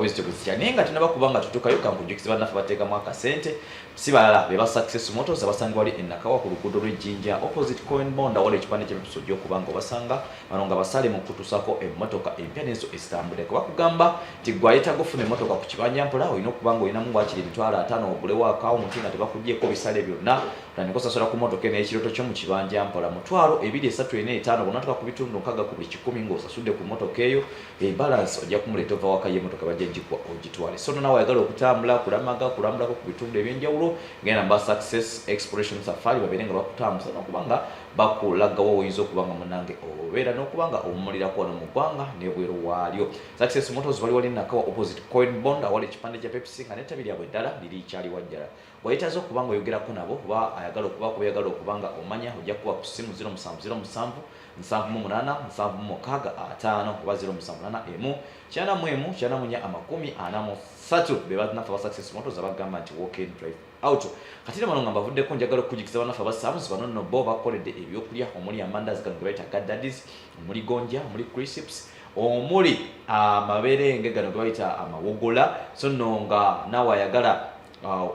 wezi tukuzitya nenga tunaba kubanga tutukayo kankujukiza banaffe bateekamu akasente si balala be ba Success Motors abasanga wali Nakawa ku luguudo lw'Ejjinja opposite Coin Bond wali ekipande ky'ebisojo okubanga obasanga bano nga basale mu kutusako emmotoka empya n'ezo ezitambule kuba kugamba ti gwayetaaga ofuna emmotoka ku kibanja mpola olina okubanga olinamu wakiri emitwalo 5 ogulewo akawunti nga tebakugyeko bisale byonna otandika osasula ku mmotoka n'ekiroto kyo mu kibanja mpola mutwalo 2,345 bonatuka ku bitundu 6 ku buli 10 ng'osasudde ku mmotoka eyo balance ojja kumuleeta ova waka y'emmotoka bajja gikwa ogitwale so nawe ayagala okutambula kulambulako ku bitundu ebyenjawulo ngenda mba Success Exploration Safari babeere nga bakutambuza n'okubanga bakulagawo oyinza okubanga munange obeera n'okubanga omumulirako wano mu ggwanga n'ebweru waalyo. Success Motors bali wali Nakawa opposite Coin Bond awali ekipande kya Pepsi nga n'ettabi lyabwe ddala liri kyali wajjala bwayetaaze okubanga oyogerako nabo oba ayagala okubanga okubanga omanya ojja kuba ku ssimu 0707 788 765 oba 0781 94 be banafa ba Success Motors abagamba nti walk in drive out kati ne manonga bavuddeko njagala okujikiza banafa ba Sams bano no bo bakoledde ebyokulya omuli amandazi kano gebayita gaddadis omuli gonja omuli crisps omuli amabere ngegano gebayita amawogola so no nga nawe ayagala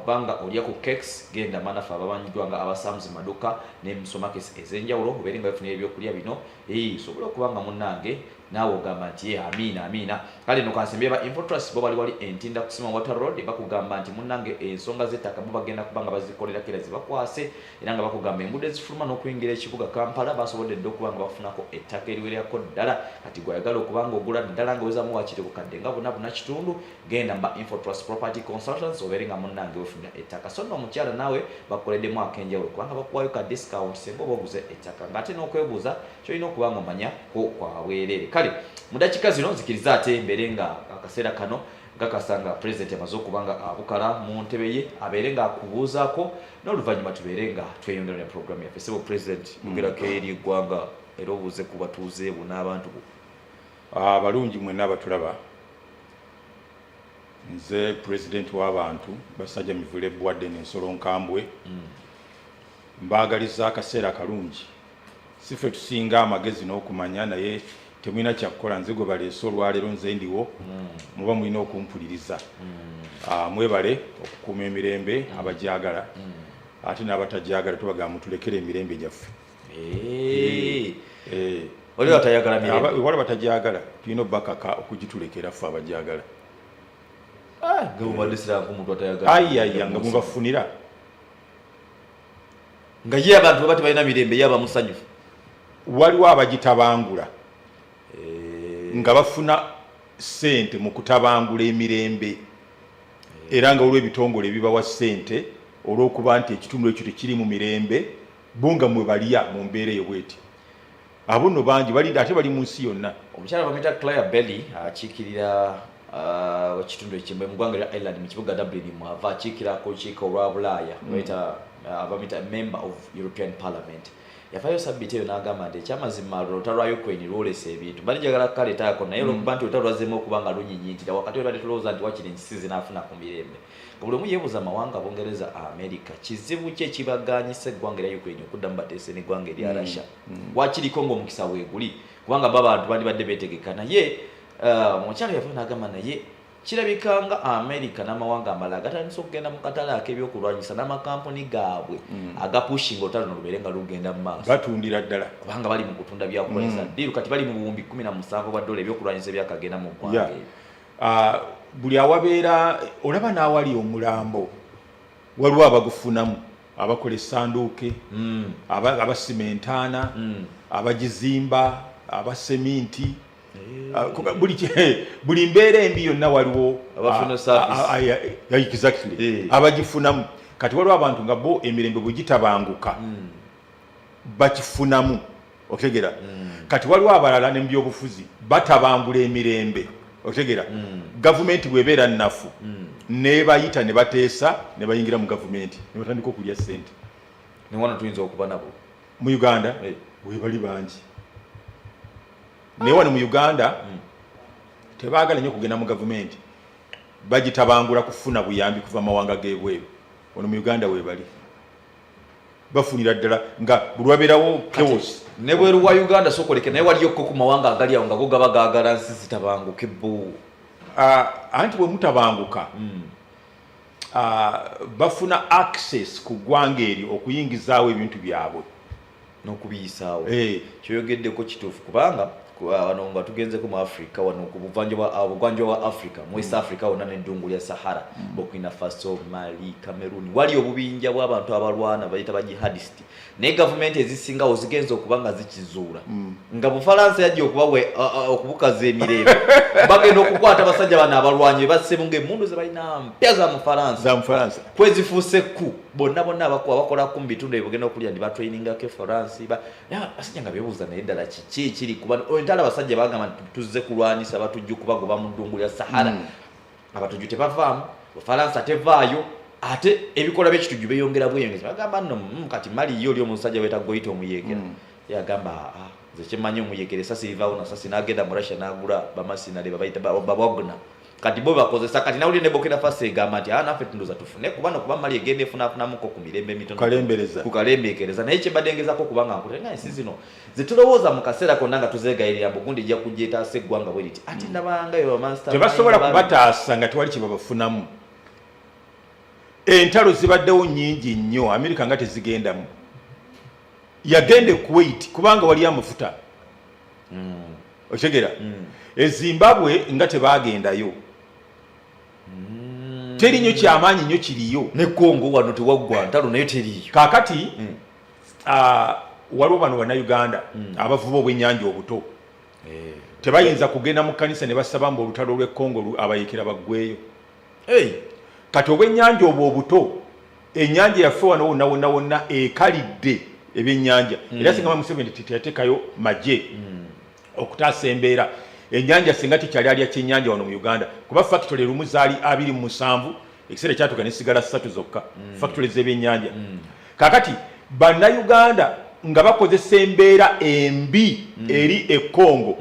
banga olya ku cakes genda manafa ababanjidwa nga abasams maduka ne musomakes ezenjawulo obeere nga bafunira ebyokulya bino sobola okubanga munnange naawe ogamba nti amina kale no kansembe ba Infotrust bo bali wali entinda kusima Water Road bakugamba nti munnange ensonga z'ettaka bo bagenda kubanga bazikolera kera zibakwase era nga bakugamba enguudo ezifuluma n'okuyingira ekibuga Kampala basobodde dde okubanga bafunako ettaka eriwererako ddala kati gwayagala okubanga ogula ddala nga wezamu wakiri ku kadde nga bonna kitundu genda mba Infotrust Property Consultants obeere nga munnange wefunira ettaka so nno omukyala naawe bakoleddemu akenjawulo kubanga bakuwayo ka discount senga oba oguze ettaka ng'ate n'okwebuuza kyolina okubanga omanya ko kwabwerere kale mudakika zino zikiriza ate embeere nga akaseera kano gakasanga president amaze okubanga abukala mu ntebe ye abeere nga akubuuzaako n'oluvannyuma tubeere nga tweyongera ne programu yaffe sebo president yogerako eri eggwanga era obuuze ku batuuze bo n'abantu bo. Abalungi mwenna abatulaba nze president w'abantu Basajja Mivule Bwadde n'ensolo nkambwe mbaagaliza akaseera akalungi sife tusinga amagezi n'okumanya naye temwina kyakukola nze gwe baleese olwaleero nze ndiwo muba mulina okumpuliriza mwebale okukuuma emirembe abajagala ate n'abatajagala tubagamba mutulekere emirembe gyaffe wali batayagala mirembe wali batajagala tulina obbakaka okugitulekera ffe abajagala nga mubafunira nga ye abantu baba tebalina mirembe yaba musanyufu waliwo abagitabangula nga bafuna sente mu kutabangula emirembe era nga olw'ebitongole ebibawa sente olw'okuba nti ekitundu ekyo tekiri mu mirembe bunga mwe balya mu mbeera eyo bweti abo nno bangi ate bali mu nsi yonna. Omukyala bamwita Claire Belly akiikirira ekitundu ekimbe mu ggwanga lya Ireland mu kibuga Dublin mwava akiikirako olukiiko olwa Bulaaya bamwita member of European Parliament yafayo sabiti eyo n'agamba nti ekyamazima olutalo lwa Ukraine lwolesa ebintu bali njagala kaleetaako naye olwokuba nti olutalo lwazeemu okubanga lunyinyintira wakati we badde tulowooza nti wakiri ensi zinaafuna ku mirembe nga buli omu yeebuuza amawanga Bungereza America kizibu ki ekibaganyisa eggwanga erya Ukraine okuddamu bateese n'eggwanga erya Russia wakiriko ng'omukisa weeguli kubanga bo abantu bandibadde beetegeka naye omukyala yafa n'agamba naye kirabikanga America n'amawanga amalala gatandise okugenda mu katale ak'ebyokulwanyisa n'amakampuni gaabwe agapushinga olutalo luno lubeere nga lugenda mu maaso batundira ddala kubanga bali mu kutunda byakukolesa ddiiru kati bali mu buwumbi 17 bwa dola ebyokulwanyisa ebyakagenda mu ggwanga buli awabeera olaba n'awali omulambo waliwo abagufunamu abakola essanduuke abasimentaana abagizimba abaseminti buli mbeera embi yonna waliwo abagifunamu kati waliwo abantu nga bo emirembe bwe gitabanguka bakifunamu otegera kati waliwo abalala ne byobufuzi batabangula emirembe otegera gavumenti bwebeera nnafu nebayita ne bateesa ne bayingira mu gavumenti ne batandika okulya ssente niwano tuyinza okuba nabo mu Uganda webali bangi naye wano mu Uganda tebaagala nnyo kugenda mu gavumenti bagitabangula kufuna buyambi kuva mawanga g'ebweru wano mu Uganda webali bafunira ddala nga bulwabeerawo chaos ne bweru wa Uganda sokoleke naye waliyo ko ku mawanga agali awo nga go gaba gaagala nsi zitabanguke bbo anti bwe mutabanguka bafuna access ku ggwanga eryo okuyingizaawo ebintu byabwe n'okubiyisaawo kyoyogeddeko kituufu kubanga wano nga tugenzeko mu Africa wano ku bugwanjuba bwa Africa mu East Africa wonna n'eddungu lya Sahara Burkina Faso, Mali, Cameroon wali obubinja bw'abantu abalwana bayita ba jihadist naye gavumenti ezisingawo zigenza okuba nga zikizuula nga Bufalansa yajja okubukaza emirembe bagenda okukwata abasajja bano abalwanyi bassemu ng'emmundu ze balina mpya za Mufalansa kwezifuuse ku bonna abakola ku bitundu ebyo bagenda okulya ndi batrainingako France basajja nga beebuuza naye ddala kiki ekiri kuba entala abasajja bagamba tuzze kulwanisa batujja kubagoba mu ddungu lya Sahara abatujju tebavaamu Bufalansa tevaayo ate ebikola by'ekitujju beyongera bweyongeza bagamba nno kati Mali yo oli omusajja weta goyita omuyekera yagamba nze kimanyi omuyekera esasi livaawo nasasi n'agenda mu Russia n'agula bamasinale babayita babwaguna kati bo bakozesa kati nawulire ne Burkina Faso egamba nti naffe tunduza tufune kuba Mali egenda efunaafunamuko ku mirembe emitono kukalembeekereza naye kyebadengezako kubanga nkutenga ensi zino zetulowooza mu kaseera konna nga tuzeegayirira Bugundi ejja kujja etaasa eggwanga bwe riti ate ndabangayo bamaster tebasobola kubataasa nga tewali kye babafunamu entalo zibaddewo nnyingi nnyo Amerika nga tezigendamu yagende Kuwait kubanga wali amafuta okitegeera Zimbabwe nga tebagendayo teri nnyo kyamaanyi nnyo kiriyo ne Congo wano tewaggwa ntalo naye teriyo kaakati waliwo bano Bannayuganda abavuba obwennyanja obuto tebayinza kugenda mu kkanisa ne basaba mbu olutalo lw'e Congo abayekera baggweeyo kati obwennyanja obwo obuto ennyanja yaffe wano wonna ekalidde ebyennyanja era singa Museveni teyateekayo magye okutaasa embeera ennyanja singa tikyali alya kyennyanja wano mu Uganda kuba factory lumu zaali 27 ekiseera kyatuuka nesigala 3 zokka factory z'ebyennyanja kakati Bannayuganda nga bakozesa embeera embi eri e Congo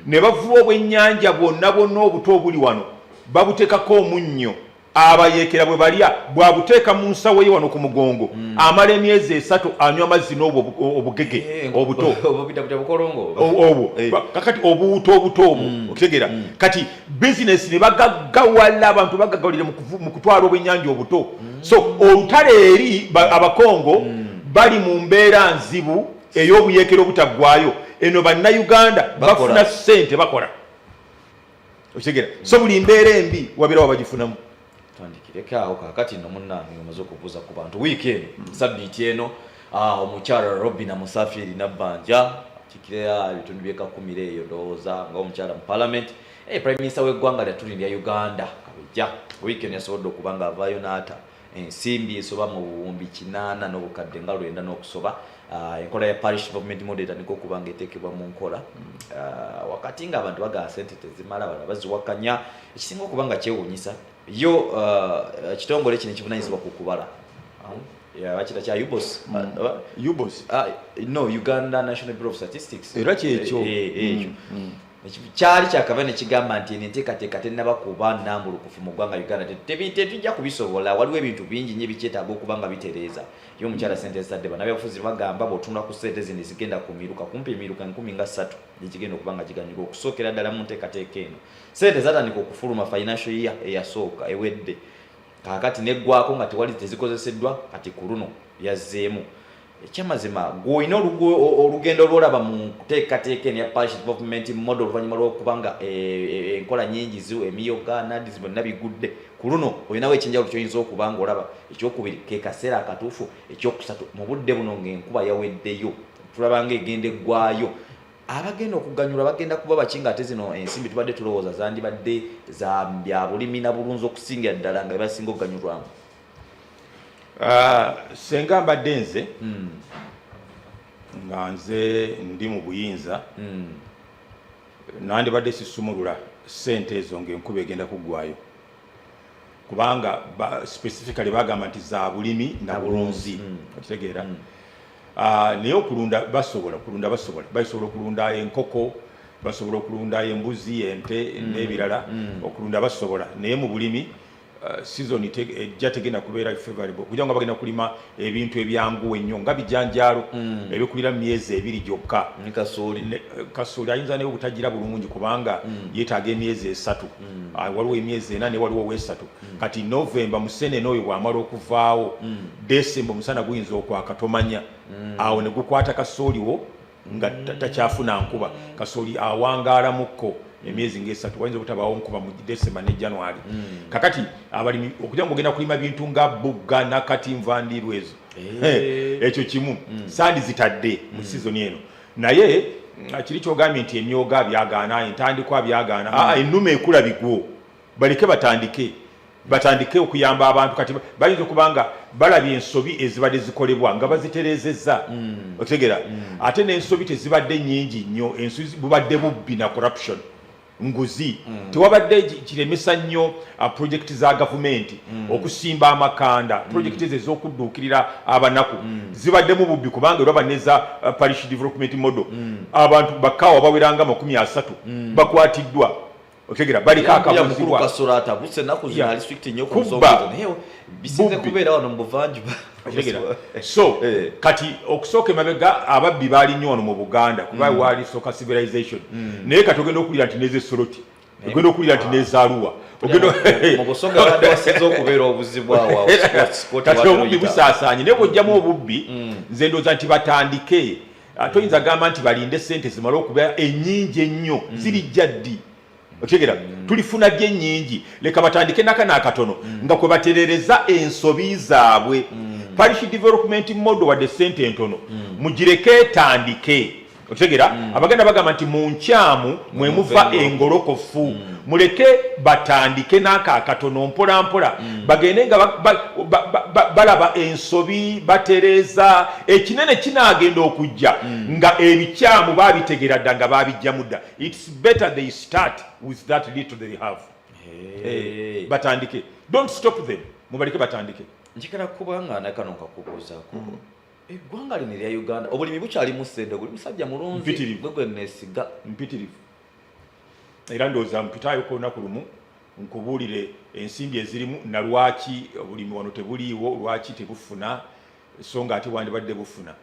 ne bavuba obwennyanja bwonna obuto obuli wano babuteekako omunnyo abayekera bwe balya bwabuteeka mu nsawo ye wano ku mugongo amala emyezi 3 anywa amazzi n'obwo obugege obuto obwo kakati obuto obwo okitegeera kati bizinesi ne bagagawala abantu bagagawalire mu kutwala obwennyanja obuto so olutale eri abakongo bali mu mbeera nzibu ey'obuyekero obutaggwayo eno Bannayuganda bafuna ssente bakola okitegeera so buli mbeera embi wabeera wabagifunamu tandikireko kakati nno munnange omaze okubuuza ku bantu wiiki sabbiiti eno omukyala Robina Musafiri Nabbanja kikira ebitundu by'ekakumire eyo ndowooza ng'omukyala mu Parliament Prime Minister w'eggwanga lyatulindya Uganda kabejja wiiki eno yasobodde okuba ng'avaayo n'ata ensimbi esoba mu buwumbi 800 n'obukadde nga 900 n'okusoba enkola ya parish government model niko okuba ng'eteekebwa mu nkola wakati ng'abantu bagaba sente tezimala bala baziwakanya ekisinga okuba nga kyewuunyisa yo kitongole kino ekivunanyizibwa ku kubala bakita kya UBOS no Uganda National Bureau of Statistics era kyekyo kyali kyakava ne kigamba nti enteekateeka tennaba kuba nnambulukufu mu ggwanga Uganda tetujja kubisobola waliwo ebintu bingi nnyo ebikyetaaga okuba nga bitereeza yo omukyala sente zitadde bannabyabufuzi bagamba bw'otunula ku ssente zino zigenda kumiruka kumpi emiruka 13 gyekigenda okuba nga giganyulwa okusookera ddala mu nteekateeka eno ssente zatandika okufuluma financial year eyasooka ewedde kaakati neggwako nga tewali tezikozeseddwa kati ku luno yazzeemu ekyamazima gw'olina olugendo lwolaba mu kuteekateeka eno ya parish development model oluvannyuma lw'okubanga enkola nyingi emiyoga nadizi bonna bigudde ku luno olinawo ekyenjawulo kyoyinza okuba nga olaba ekyokubiri ke kaseera akatuufu ekyokusatu mu budde buno ng'enkuba yaweddeyo tulaba nga egenda eggwayo abagenda okuganyula bagenda kuba bakinga ate zino ensimbi tubadde tulowooza zandibadde za bya bulimi na bulunzi okusingira ddala nga bebasinga okuganyulwamu senga mbadde nze nga nze ndi mu buyinza nandibadde sisumulula ssente ezo ng'enkuba egenda kuggwayo kubanga specifically bagamba nti za bulimi na bulunzi okitegeera naye okulunda basobola okulunda enkoko basobola okulunda embuzi ente n'ebirala okulunda basobola naye mu bulimi season ejja tegenda kubeera favorable kugira nga bagenda kulima ebintu ebyanguwa ennyo nga bijanjaalo ebikulira mu myezi 2 gyokka. Kasooli ayinza naye obutagira bulungi kubanga yeetaaga emyezi 3 waliwo emyezi 4 ne waliwo 3 kati November Museenene oyo bw'amala okuvaawo December omusana guyinza okwaka tomanya awo ne gukwata kasooli wo nga takyafuna nkuba kasooli awangaalamuko emyezi ngesatu wayinza obutabaawo nkuba mu December ne January. Kakati abalimi okugira ngo ogenda kulima bintu nga bugga nakati nvandiirwa ezo ekyo kimu sandi zitadde mu season eno naye kiri kyogambye nti emyoga byagaana entandikwa byagaana ennume ekula bigwo baleke batandike okuyamba abantu kati bayinza okubanga balabye ensobi ezibadde zikolebwa nga bazitereezezza otegera ate n'ensobi tezibadde nnyingi nnyo ensobi bubadde bubbi na corruption nguzi tewabadde kiremesa nnyo projekiti za gavumenti okusimba amakanda projekiti ezo ez'okudduukirira abanaku zibaddemu bubbi kubanga olaba neza parish development model abantu bakaawa baweranga 30 bakwatiddwa otegera baliko akabuzibwa kasolata buse naku zali strict nnyo ku nsonga ezo bisinze kubeera wano mu buvanjuba so kati okusooka emabega ababbi baali nnyo wano mu Buganda kuba wali soka civilization naye kati ogenda okulira nti neze soloti ogenda okulira nti nezaaluwa ogenda mu busonga bade wasize okubeera obuzibwa wa sport kati obubbi busaasaanye naye bw'ojjamu obubbi nze ndooza nti batandike toyinza gamba nti balinde ssente zimale okubeera ennyingi ennyo zirijja ddi otegera tulifuna dye nnyingi leka batandike nakana akatono nga kwe baterereza ensobi zaabwe parish development model wadde ssente entono mugireke etandike otegera abaganda bagamba nti mu nkyamu mwe muva engolokofu muleke batandike n'aka akatono mpola mpola bagende nga balaba ensobi batereeza ekinene kinaagenda okujja nga ebikyamu babitegera dda nga babijjamu dda. It's better they start with that little they have. Batandike, don't stop them, mubaleke batandike. Njagala kubanga nakano nkakubuuzaako eggwanga lino erya Uganda obulimi bukyali mu ssente guli musajja mulunzi gwe neesiga mpitirivu era ndowooza mpitaayo ko lunaku lumu nkubuulire ensimbi ezirimu na lwaki obulimi wano tebuliiwo lwaki tebufuna so nga ate wandibadde bufuna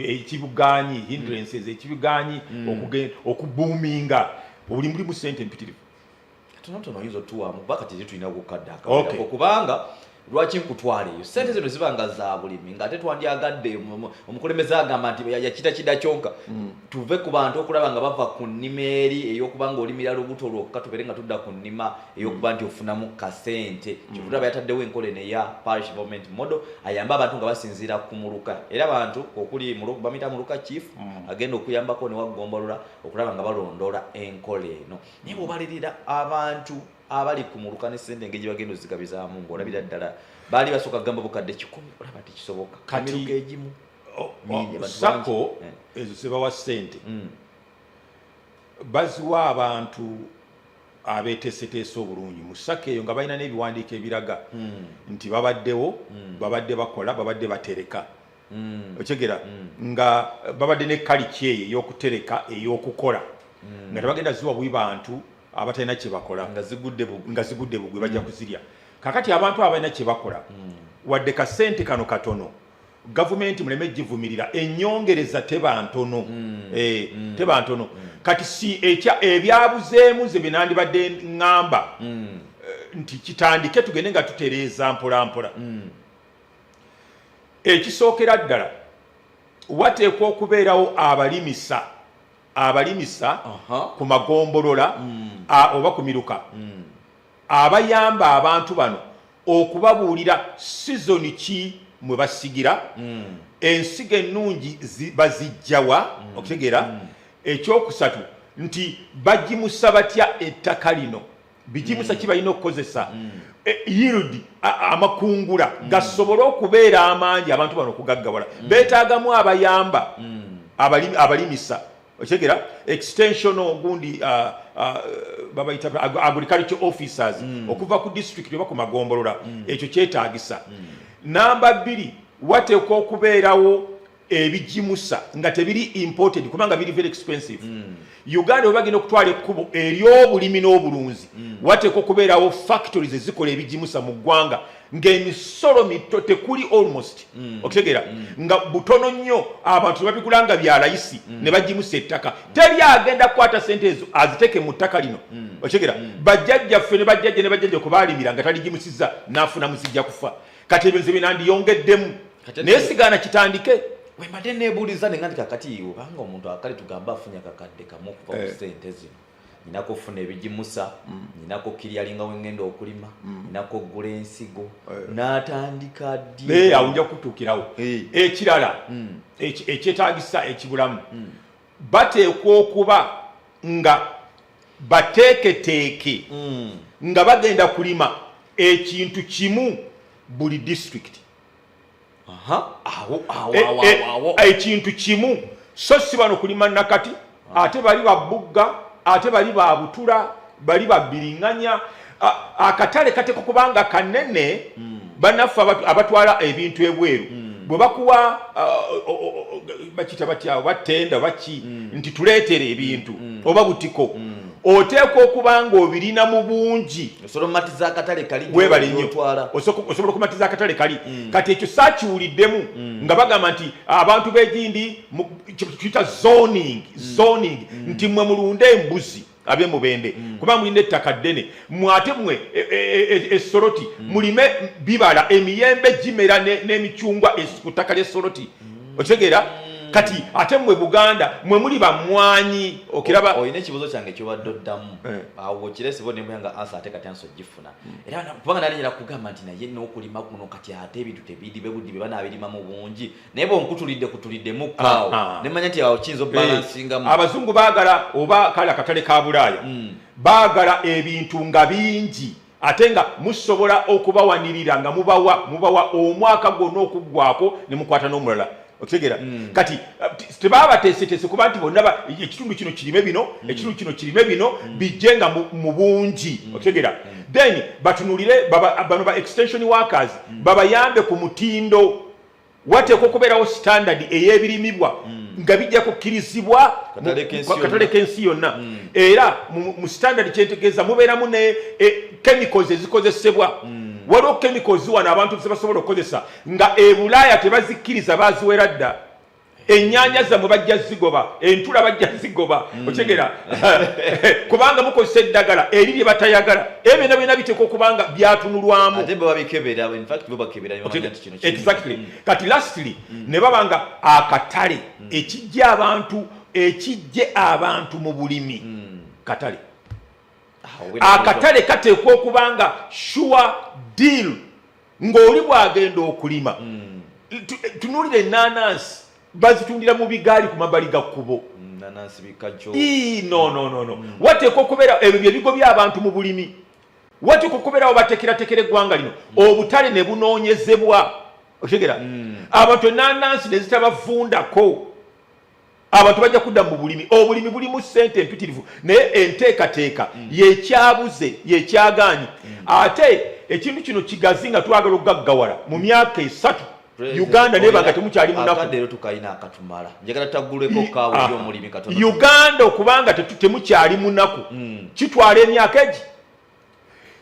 ekibugaanyi hindrances ekibugaanyi okubuuminga obulimi buli mu ssente mpitirivu tonotono oyinza otuwamu kuba kati tulina okukadde akawulako kubanga lwaki nkutwala eyo ssente zino zibanga za bulimi ng'ate twandyagadde omukulembeze agamba nti yakita kida kyonka tuve ku bantu okulaba nga bava ku nnima eri ey'okuba nga olimira lubuto lwokka tubeere nga tudda ku nnima ey'okuba nti ofunamu kasente kyokutaba yataddewo enkola eno eya parish development model ayambe abantu nga basinziira ku muluka era abantu okuli bamuyita muluka chief agenda okuyambako ne wagombolola okulaba nga balondoola enkola eno naye bw'obalirira abantu abali ku muluka n'essente engeri gye bagenda ozigabizaamu ng'olabira ddala baali basooka kugamba bukadde 10 olaba tekisoboka kamiruka egimu sako ezo zebawa ssente baziwa abantu abeeteeseteese obulungi mu sako eyo nga balina n'ebiwandiiko ebiraga nti babaddewo babadde bakola babadde batereka okegera nga babadde ne kaliki eyo ey'okutereka ey'okukola nga tebagenda ziwa buli bantu abatalina kye bakola nga zigudde bugwe bajja kuzirya kakati abantu abalina kye bakola wadde kasente kano katono gavumenti muleme givumirira ennyongereza teba ntono teba ntono kati si ebyabuzeemu ze binandibadde ŋŋamba nti kitandike tugende nga tutereeza mpola mpola ekisookera ddala wateekwa okubeerawo abalimisa ku magombolola oba ku miruka abayamba abantu bano okubabuulira sizoni ki mwe basigira ensigo ennungi bazijjawa okutegeera ekyokusatu nti bagimusa batya ettaka lino bigimusa ki balina okukozesa yield amakungula gasobole okubeera amangi abantu bano okugaggawala beetaagamu abayamba abalimisa okitegeera extension ogundi babayita agriculture officers okuva ku district oba ku magombolola ekyo kyetaagisa namba 2 wateekwa okubeerawo ebijimusa nga tebiri imported kubanga biri very expensive. Uganda bagenda okutwala ekkubo ery'obulimi n'obulunzi wateekwa okubeerawo factories ezikola ebijimusa mu ggwanga ng'emisolo mito tekuli almost okitegeera nga butono nnyo abantu babigula nga bya layisi ne bajimusa ettaka teri agenda kukwata sente ezo aziteeke mu ttaka lino okitegeera bajjajjaffe ne bajjajja kubaalimira nga talijimusizza n'afuna muzijja kufa kati ebyo nze binandiyongeddemu naye sigaana kitandike. Wembadde neebuuliza ne nga nti kakati obanga omuntu akale tugamba afunye akakadde kamu okuva ku ssente zino ninako okufuna ebijimusa ninako kiryalinga wengenda okulima ninako okugula ensigo n'atandika ddi awo nja kutuukirawo ekirala ekyetaagisa ekibulamu bateekwa okuba nga bateeketeeke nga bagenda kulima ekintu kimu buli district. Ekintu kimu so si bano kulima nakati ate bali babugga ate bali babutula bali babiriŋŋanya akatale kateekwa kubanga kanene bannaffe abatwala ebintu ebweru bwe bakuwa bakita batya batenda baki nti tuleetere ebintu oba butiko oteekwa okuba nga obirina mu bungi osolomatiza akatale kali webale nnyo osobola okumatiza akatale kali kati ekyo saakiwuliddemu nga bagamba nti abantu b'egindi kita zoning nti mwe mulunde embuzi ab'emubende kuba mulina ettaka ddene mwate mwe essoroti mulime bibala emiyembe gimera n'emicungwa ku ttaka ly'essoroti okitegeera kati ate mwe Buganda mwe muli bamwanyi okiraba oyina ekibuzo kyange kyobadde oddamu awo kiresibo nemuyanga ansa ate kati anso gifuna era kubanga nalenyera kugamba nti naye n'okulima kuno kati ate ebintu tebidi bebuddi be banaabirima mu bungi naye bonkutulidde kaawo nemanya nti awo kiyinza obalansingamu. Abazungu baagala oba kale akatale ka Bulaaya baagala ebintu nga bingi ate nga musobola okubawanirira nga mubawa omwaka gwonna okuggwako ne mukwata n'omulala okitegeera kati tebaba bateeseteese kuba nti bonna ekitundu kino kirime bino ekitundu kino kirime bino bijje nga mu bungi okitegeera then batunulire bano ba extension workers babayambe ku mutindo wateekwa okubeerawo standard ey'ebirimibwa nga bijja kukkirizibwa katale k'ensi yonna era mu standard kyentegeeza mubeeramu ne chemicals ezikozesebwa waliwo chemicals wano abantu zebasobola okukozesa nga Bulaaya tebazikkiriza baziwera dda ennyanja zammwe bajja zigoba entula bajja zigoba okitegeera kubanga mukozesa eddagala eri lye batayagala ebyo byonna biteekwa okubanga byatunulwamu exactly kati lastly ne babanga akatale ekijje abantu mu bulimi katale akatale kateekwa okubanga sure deal ng'oli bwagenda okulima tunulire ennaanansi bazitundira mu bigaali ku mabbali ga kkubo no wateekwa okubeera ebyo byebigo by'abantu mu bulimi wateekwa okubeerawo batekeratekera eggwanga lino obutale ne bunoonyezebwa okitegeera abantu ennaanansi ne zitabavundako abantu bajja kudda mu bulimi obulimi bulimu ssente empitirivu naye enteekateeka yekyabuze yekyagaanyi ate ekintu kino kigazi nga twagala okugaggawala mu myaka 3 Uganda nebanga temukyali munaku Uganda okubanga temukyali munaku kitwala emyaka egi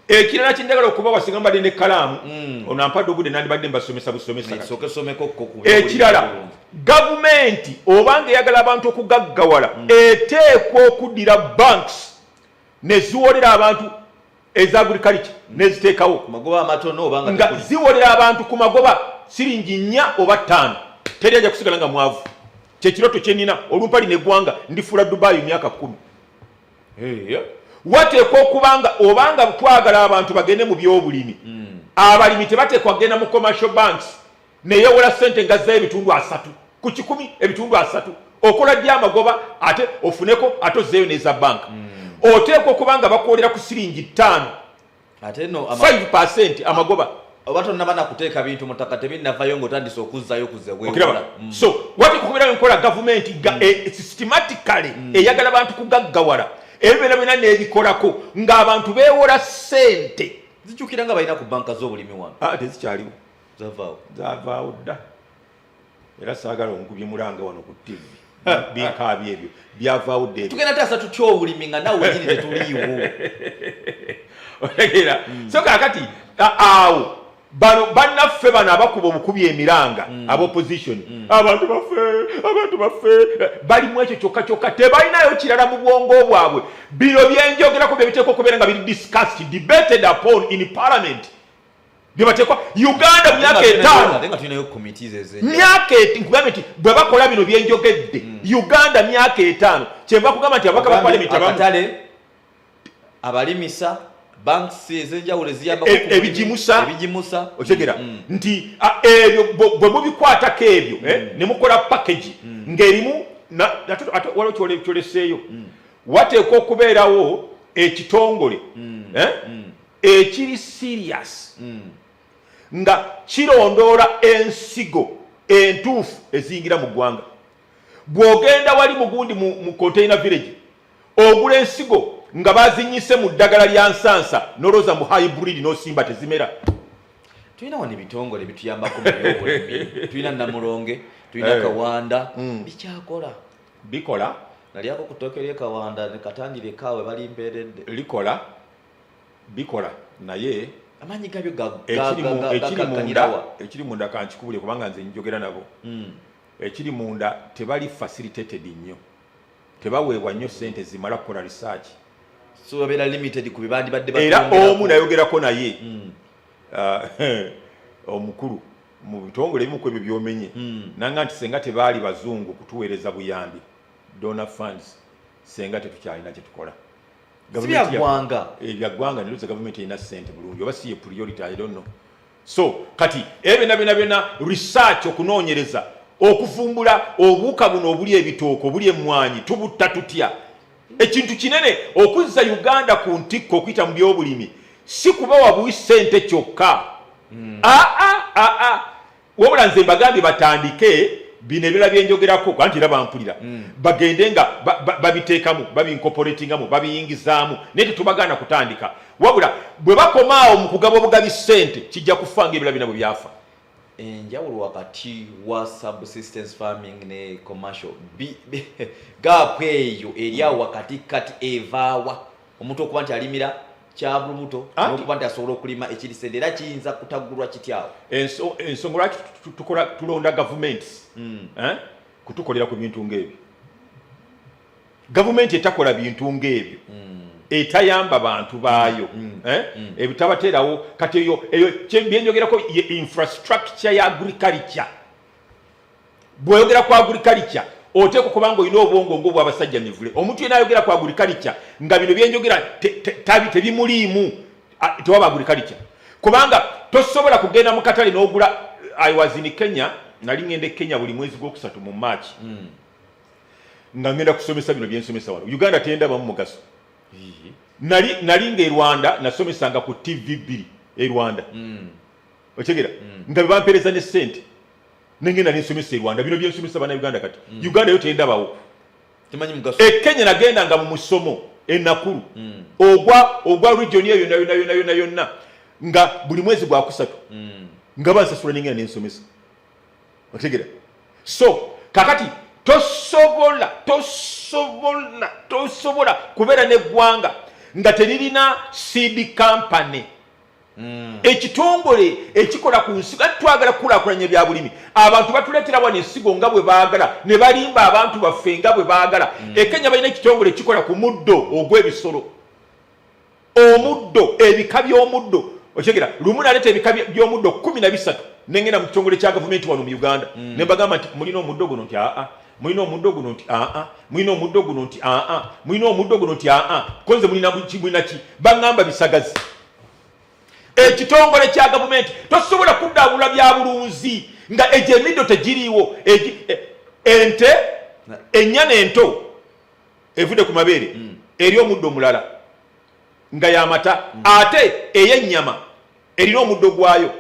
ekirala kyendagala okuba wasinga mbadde n'ekkalaamu ono ampadde obudde nandibadde mbasomesa busomesa ekirala gavumenti obanga eyagala abantu okugaggawala eteekwa okuddira banks neziwolera abantu eza agriculture neziteekawo nga ziwolera abantu ku magoba siringi 4 oba 5 teri ajja kusigala nga mwavu kyekiroto kyenina olumpali neggwanga ndifuula Dubai myaka 10 wateekwa okubanga obanga twagala abantu bagende mu byobulimi abalimi tebateekwa kugenda mu commercial banks neyewola ssente nga z'ebitundu 3 ku 10 ebitundu 3 okola ddi amagoba ate ofuneko ate ozeeyo neza bank oteekwa okubanga bakwolera ku siringi 5 ate no 5% amagoba abatonna banakuteeka bintu mutaka tebinnavayo ng'otandise okuzzayo kuzewewola so wateekwa okubeerawo enkola gavumenti nga systematically eyagala abantu kugaggawala ebyo byonna n'ebikolako ng'abantu beewola ssente zikyukira nga balina ku banka z'obulimi wano tezikyaliwo zavaawo dda era saagala onkubye mulanga wano ku TV bikaabi ebyo byavaawo dde tugenda taasa tutya obulimi nga nawe wenyini tetuliiwo otegeera so kaakati awo bano bannaffe bano abakuba obukubi emiranga abopposition abantu baffe bali mu ekyo kyokka tebalinayo kirala mu bwongo bwabwe bino byenjogerako byebiteekwa okubeera nga biri discussed debated upon in parliament byebateekwa Uganda mu myaka 5 nkugambye nti bwe bakola bino byenjogedde Uganda myaka 5 kyenva kugamba nti ababaka ba parliament akatale abalimisa banks ezenjawulo eziyamba ebijimusa otegera nti ebyo bwe mubikwatako ebyo ne mukola package ng'erimu waliwo kyoleseeyo wateekwa okubeerawo ekitongole ekiri serious nga kirondoola ensigo entuufu eziyingira mu ggwanga bw'ogenda wali mugundi mu container village ogula ensigo nga bazinyise mu ddagala lya nsansa noloza mu hybrid n'osimba tezimera. Tulina wano ebitongole bituyambako mu byobulimi tulina Namulonge tulina Kawanda bikyakola bikola nalyako ku ttooke ly'e Kawanda ne Katangire kaawe bali mpeeredde likola bikola naye amaanyi gabyo ekiri munda kankikubule kubanga nze njogera nabo ekiri munda tebali facilitated nnyo tebaweebwa nnyo sente zimala kukola research so babeera limited ku bibandi badde era omu nayogerako naye omukulu mu bitongole ebimu ku ebyo byomenye nanga nti senga tebaali bazungu kutuweereza buyambi donor funds senga tetukyalina kye tukola ebyaggwanga neluza gavumenti erina sente bulungi oba siye priority I don't know so kati byonna research okunoonyereza okuvumbula obuuka buno obuli ebitooke obuli emmwanyi tubutta tutya ekintu kinene okuzza Uganda ku ntikko okuyita mu byobulimi si kubawa buwi sente kyokka wabula nze mbagambye batandike bino ebirala byenjogerako kanti era bampulira bagende nga babiteekamu babincorporatingamu babiyingizaamu naye tetubagaana kutandika wabula bwe bakomaawo mu kugaba obugabi sente kijja kufa nga ebirala bina bwe byafa. Enjawulo wakati wa subsistence farming ne commercial gap eyo eriawo wakati kati evaawa omuntu okuba nti alimira kyabulubuto n'okuba nti asobola okulima ekirisende era kiyinza kutagulwa kityawo ensonga lwaki tulonda gavumenti kutukolera ku bintu ng'ebyo gavumenti etakola bintu ng'ebyo etayamba bantu baayo ebitabateerawo kati eyo byenjogerako ye infrastructure ya agriculture bw'oyogera ku agriculture oteeka okuba nga olina obwongo ng'obwabasajja mivule omuntu yena ayogera ku agriculture nga bino byenjogera tebimuliimu tewaba agriculture kubanga tosobola kugenda mu katale n'ogula I was in Kenya nali ngende Kenya buli mwezi gw'okusatu mu March nga ngenda kusomesa bino byensomesa wano Uganda tendabamu mugaso nali nga Rwanda nasomesanga ku TV2 Rwanda okigera nga bampereza ne sente nengenda nisomesa Rwanda bino byensomesa bana Uganda kati Uganda yo tendabawo temanyi mugaso Kenya nagenda nga mu musomo enakulu ogwa region eyo yonna nga buli mwezi gwa kusatu nga bansasula nengenda nensomesa okigera so kakati tosobola kubeera n'eggwanga nga teririna seed company ekitongole ekikola ku nsigo twagala kukulaakulanya bya bulimi abantu batuleetera wano ensigo nga bwe baagala ne balimba abantu baffe nga bwe baagala Kenya balina ekitongole ekikola ku muddo ogw'ebisolo omuddo ebika by'omuddo okigera lumu naleeta ebika by'omuddo 13 nengenda mu kitongole kya gavumenti wano mu Uganda ne bagamba nti mulina omuddo guno nti mulina omuddo guno nti mulina omuddo guno nti mulina omuddo guno nti konze mulina ki baŋŋamba bisagazi ekitongole kya gavumenti tosobola kuddaabula bya bulunzi nga egyo emiddo tegiriiwo ente ennyana ento evudde ku mabeere eri omuddo omulala nga y'amata ate ey'ennyama erina omuddo gwayo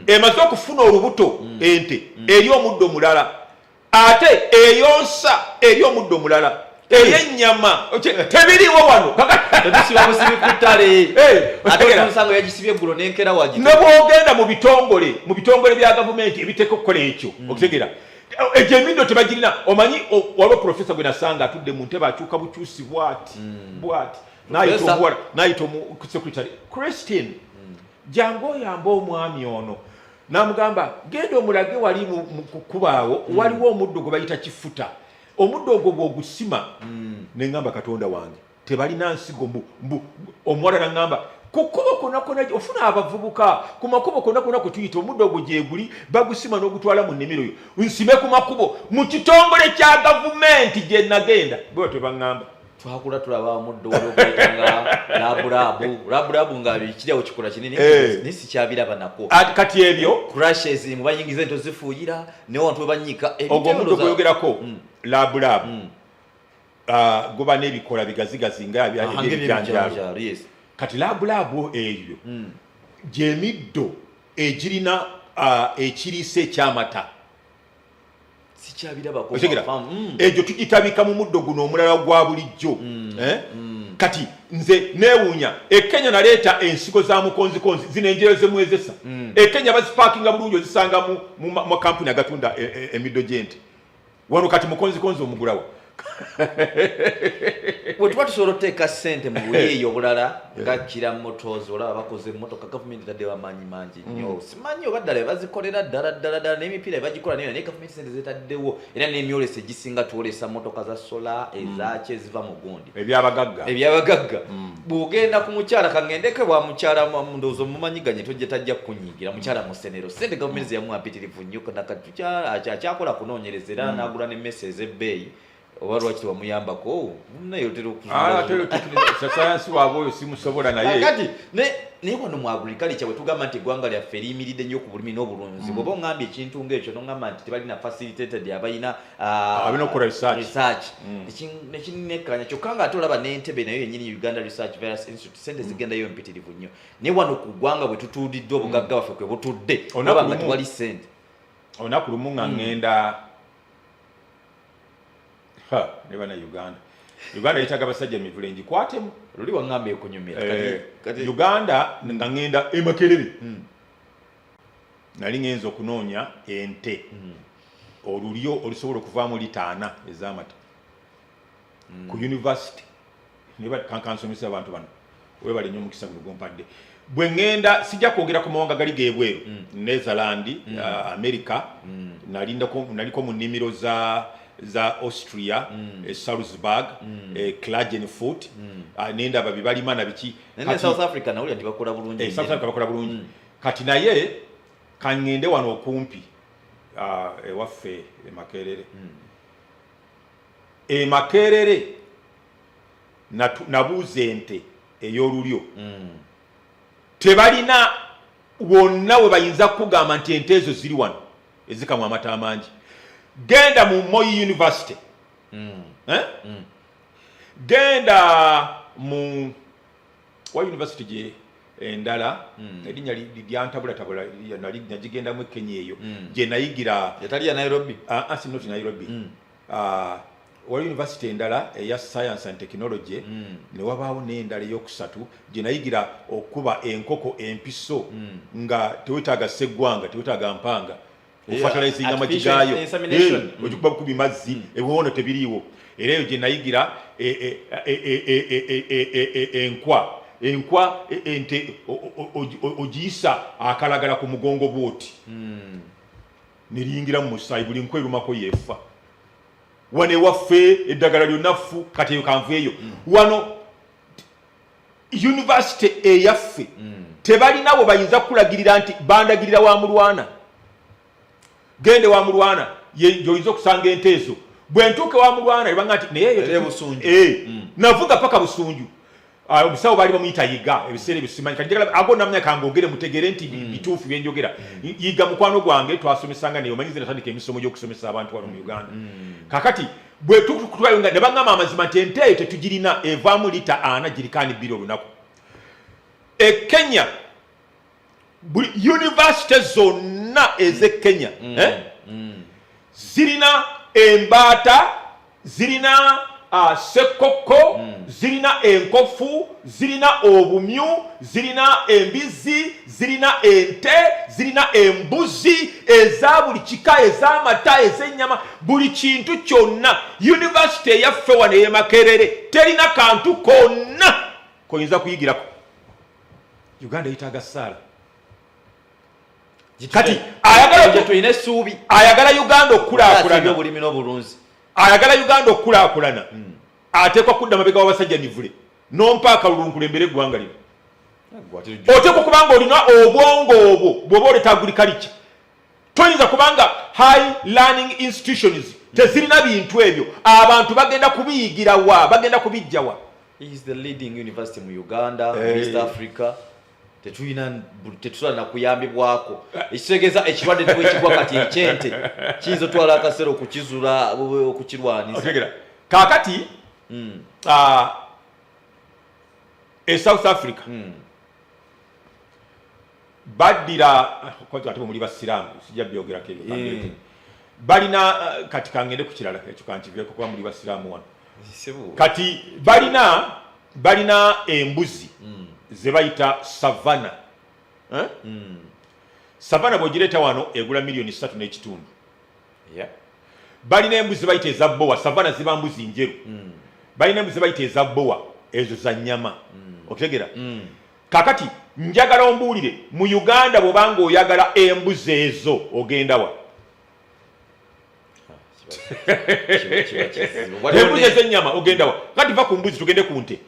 emaze okufuna olubuto ente eri omuddo omulala ate eyonsa eri omuddo omulala ey'ennyama tebiriiwo wano ebisiba busibi ku ttale ate ensanga yagisibye eggulo n'enkera wagi ne bw'ogenda mu bitongole bya gavumenti ebiteeka okukola ekyo okutegera emindo tebagirina omanyi waliwo profesa gwe nasanga atudde mu ntebe akyuka bukyusi bwati nayita secretary Christine jangu oyamba omwami ono namugamba genda omulage wali mu kukubaawo waliwo omuddo gwe bayita kifuta omuddo ogwo gwogusima neŋŋamba katonda wange tebalina nsigo omuwala naŋŋamba kukubo konakona ofuna abavubuka ku makubo konakona kutuyita omuddo ogwo gyeguli bagusima n'ogutwala mu nnimiro yo nsime ku makubo mu kitongole kya gavumenti gye nagenda bwe tebaŋŋamba twakula tulaba omuddo olwoguyitanga labulabu nga bikirawo kikola kinene nisi kyabiraba nako kati ebyo crashes mu bayingiza ento zifuuyira ne wantu we banyiika ogwo omuddo gweyogerako labulabu goba n'ebikola bigazigazi nga ebyanjalo kati labulabu eyo gyemiddo egirina ekiriisa ekyamata sikyabirabako egyo tugitabika mu muddo guno omulala gwa bulijjo kati nze neewuunya ekenya naleeta ensigo za mukonzikonzi zino enjero zemwezesa ekenya bazipaakinga bulungi ozisanga mu kampuni agatunda emiddo gyente wano kati mukonzikonzi omugulawo bwe tuba tusobola oteeka ssente mu buyeeyo obulala nga kira motors olaba bakoze emmotoka gavumenti tadde bamaanyi mangi nnyo simanyi oba ddala bebazikolera ddala n'emipiira bebagikola naye gavumenti sente zetaddewo era n'emyolese gisinga twolesa mmotoka za sola ezaki eziva mu gundi ebyabagagga bw'ogenda ku mukyala kangendeke bwa mukyala ndowooza mumanyiganye tojje tajja kunyigira mukyala musenero ssente gavumenti zeyamuwa mpitirivu nnyo akyakola kunoonyereza era n'agula n'emmese ez'ebbeeyi oba lwaki wamuyambako naye otera sayansi waaba oyo simusobola naye naye wano mu agriculture bwe tugamba nti eggwanga lyaffe liyimiridde nnyo ku bulimi n'obulunzi bw'oba ongambye ekintu ng'ekyo n'ongamba nti tebalina facilitated abalina okukola research nekinekkanya kyokka nga ate olaba n'entebe nayo yennyini Uganda Research Various Institute sente zigendayo mpitirivu nnyo naye wano ku ggwanga bwe tutuuliddwe obugagga bwaffe kwe butudde olaba nga tewali ssente olunaku lumu nga ŋŋenda ne bana Uganda yetaga basajja mivule ngikwatemu luli waŋŋamba ekunyumira Uganda nga ŋŋenda Makerere nali ŋŋenza okunoonya ente olulyo olusobola okuvaamu lita 4 ez'amata ku university kankansomesa abantu bano webale nnyo omukisa guno gompadde bwe ŋŋenda sijja kwogera ku mawanga gali geebweru Netherland America naliko mu nnimiro za Austria Salzburg Klagenfurt nendaba bibalima na biki South Africa na uli bakola bulungi South Africa bakola bulungi kati naye kangende wano okumpi ewaffe Makerere nabuuza ente ey'olulyo tebalina wonna we bayinza kugamba nti ente ezo ziri wano ezikamu amata amangi genda mu Moi University genda mu wa university gye endala erinnya lyantabulatabula nali nagigendamu ekenya eyo gye nayigira yatali ya Nairobi not Nairobi wa university endala eya science and technology ne wabaawo n'endala eyokusatu gye nayigira okuba enkoko empiso nga tewetaaga seggwanga tewetaaga mpanga fertilizing amajigayo ojikuba bukubi mazzi ebiwono tebiriiwo era eyo gye nayigira enkwa ente ogiyisa akalagala ku mugongo bwoti neriyingira mu musaayi buli nkwa erumako yeefa wano ewaffe eddagala lyonnaffu kati eyo kanveeyo wano university eyaffe tebalinawo bayinza kukulagirira nti bandagirira wa mulwana gende wa mulwana yoyinza okusanga ente ezo bwe ntuuke wa mulwana ebanga nti naye navuga paka Busunju omusawo baali bamuyita yiga ebiseera ebyo simanyi kati njagala ago namanya kangoogere mutegere nti bituufu bye njogera yiga mukwano gwange twasomesanga naye omanyize natandika emisomo gy'okusomesa abantu wano mu Uganda kakati bwe tukutwayo nga ne baŋŋamba amazima nti ente eyo tetugirina evaamu lita 4 girikaani 2 olunaku Kenya university zonna ez'e Kenya zirina embaata zirina sekoko zirina enkofu zirina obumyu zirina embizi zirina ente zirina embuzi eza buli kika ez'amata ez'ennyama buli kintu kyonna yunivasite eyaffe wano ye Makerere terina kantu konna koyinza kuyigirako. Uganda yitaaga ssaala kati ayagala Uganda okukulaakulana ayagala Uganda okukulaakulana ateekwa kudda mabega w'abasajja mivule nompa akalulunkulembere eggwanga lino oteekwa kubanga olina obwongo obwo bw'oba oleta agriculture toyinza kubanga high learning institutions tezirina bintu ebyo abantu bagenda kubiyigira wa bagenda kubijja wa. He is the leading university mu Uganda, East Africa. Tetulina kuyambibwako ekitegeeza ekirwadde twekigwa kati ekyente kiyinza otwala akaseera okukizula okukirwaniza. Kaakati South Africa baddira ate muli basiraamu sijja byogerako ebyo balina kati kangende ku kirala ekyo kankiveeko kuba muli basiraamu wano kati balina embuzi ze bayita savana savana bw'ogireeta wano egula $3.3 million. Balina embuzi bayita eza bowa savana ziba mbuzi njeru balina embuzi bayita eza bowa ezo za nnyama okutegera kakati njagala ombuulire mu Uganda bw'obanga oyagala embuzi ezo ogenda wa embuzi ez'ennyama ogenda wa kati va ku mbuzi tugende ku nte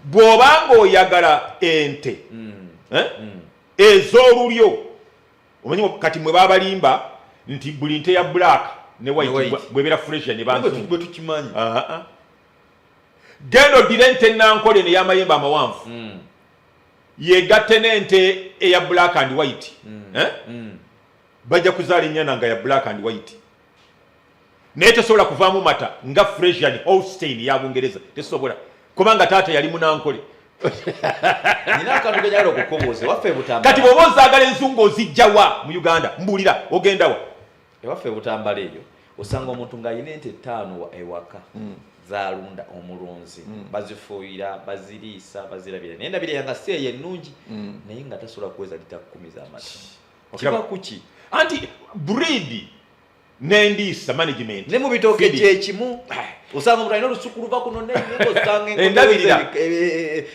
bw'obanga oyagala ente ez'olulyo omanyi kati mwe babalimba nti buli nte ya black ne white bwebera fresh ne bantu tukimanyi gendo dire nte nankole ne y'amayembe amawanvu yegatte n'ente eya black and white bajja kuzaala ennyana nga ya black and white naye tesobola kuvaamu mata nga Fresian Holstein ya Bungereza tesobola kubanga taata yali munankole. Kati bw'oba ozaagala enzungu ozijjawa mu Uganda mbuulira ogenda wa ewaffe Butambala eyo osanga omuntu ng'alina ente 5 ewaka zaalunda omulunzi bazifuuyira baziriisa bazirabira naye endabira yanga si eyo ennungi naye nga tasobola kuweza lita 10 z'amata kiba kuki anti breed n'endiisa management ne mu bitooke kyekimu osanga omuntu alina olusuku luva kuno osanga